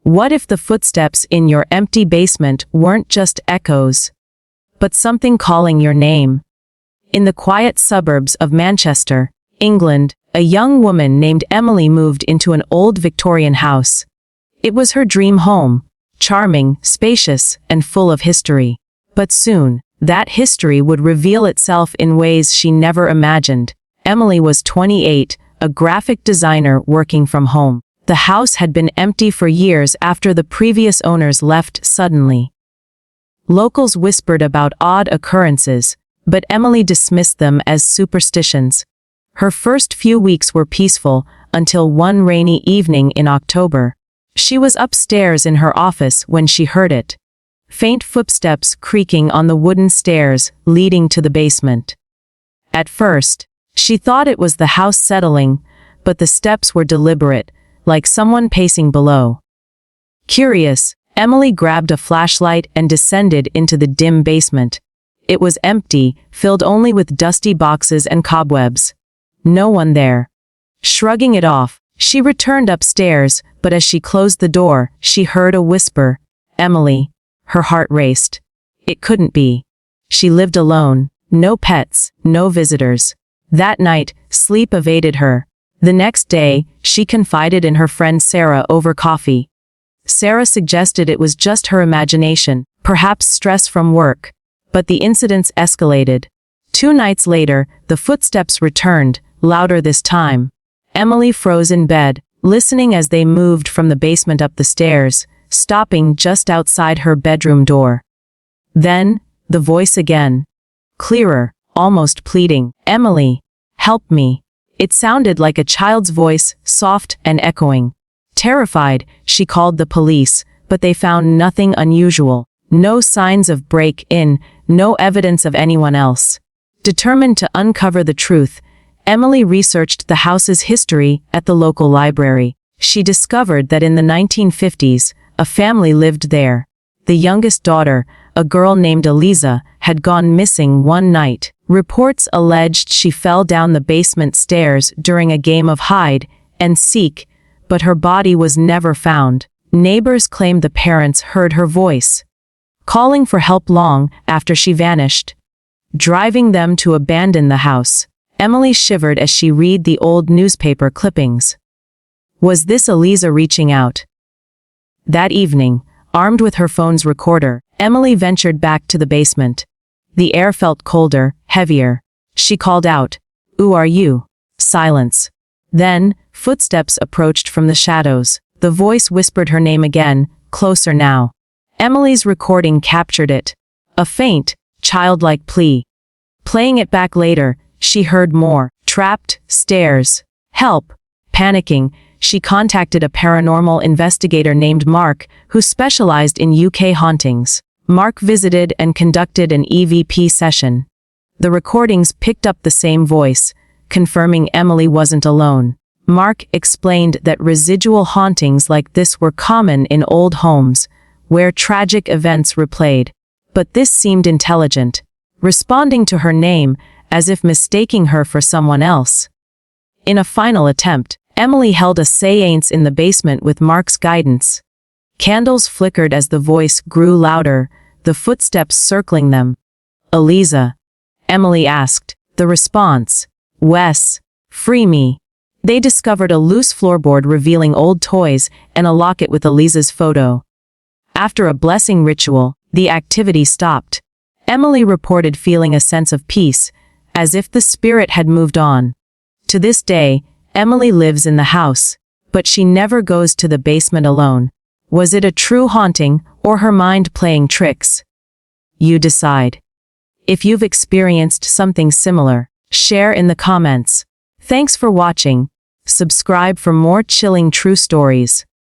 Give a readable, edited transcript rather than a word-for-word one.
What if the footsteps in your empty basement weren't just echoes, but something calling your name? In the quiet suburbs of Manchester, England, a young woman named Emily moved into an old Victorian house. It was her dream home, charming, spacious, and full of history. But soon, that history would reveal itself in ways she never imagined. Emily was 28, a graphic designer working from home. The house had been empty for years after the previous owners left suddenly. Locals whispered about odd occurrences, but Emily dismissed them as superstitions. Her first few weeks were peaceful until one rainy evening in October. She was upstairs in her office when she heard it. Faint footsteps creaking on the wooden stairs leading to the basement. At first, she thought it was the house settling, but the steps were deliberate, like someone pacing below. Curious, Emily grabbed a flashlight and descended into the dim basement. It was empty, filled only with dusty boxes and cobwebs. No one there. Shrugging it off, she returned upstairs, but as she closed the door, she heard a whisper, "Emily." Her heart raced. It couldn't be. She lived alone, no pets, no visitors. That night, sleep evaded her. The next day, she confided in her friend Sarah over coffee. Sarah suggested it was just her imagination, perhaps stress from work. But the incidents escalated. 2 nights later, the footsteps returned, louder this time. Emily froze in bed, listening as they moved from the basement up the stairs, stopping just outside her bedroom door. Then, the voice again. Clearer, almost pleading, "Emily, help me." It sounded like a child's voice, soft and echoing. Terrified, she called the police, but they found nothing unusual. No signs of break-in, no evidence of anyone else. Determined to uncover the truth, Emily researched the house's history at the local library. She discovered that in the 1950s, a family lived there. The youngest daughter, a girl named Eliza, had gone missing one night. Reports alleged she fell down the basement stairs during a game of hide and seek, but her body was never found. Neighbors claimed the parents heard her voice, calling for help long after she vanished, driving them to abandon the house. Emily shivered as she read the old newspaper clippings. Was this Eliza reaching out? That evening, armed with her phone's recorder, Emily ventured back to the basement. The air felt colder, heavier. She called out, "Who are you?" Silence. Then, footsteps approached from the shadows. The voice whispered her name again, closer now. Emily's recording captured it. A faint, childlike plea. Playing it back later, she heard more. Trapped, stairs. Help. Panicking, she contacted a paranormal investigator named Mark, who specialized in UK hauntings. Mark visited and conducted an EVP session. The recordings picked up the same voice, confirming Emily wasn't alone. Mark explained that residual hauntings like this were common in old homes, where tragic events replayed. But this seemed intelligent, responding to her name as if mistaking her for someone else. In a final attempt, Emily held a séance in the basement with Mark's guidance. Candles flickered as the voice grew louder, the footsteps circling them. "Eliza?" Emily asked. The response, "Wes, free me." They discovered a loose floorboard revealing old toys and a locket with Eliza's photo. After a blessing ritual, the activity stopped. Emily reported feeling a sense of peace, as if the spirit had moved on. To this day, Emily lives in the house, but she never goes to the basement alone. Was it a true haunting, or her mind playing tricks? You decide. If you've experienced something similar, share in the comments. Thanks for watching. Subscribe for more chilling true stories.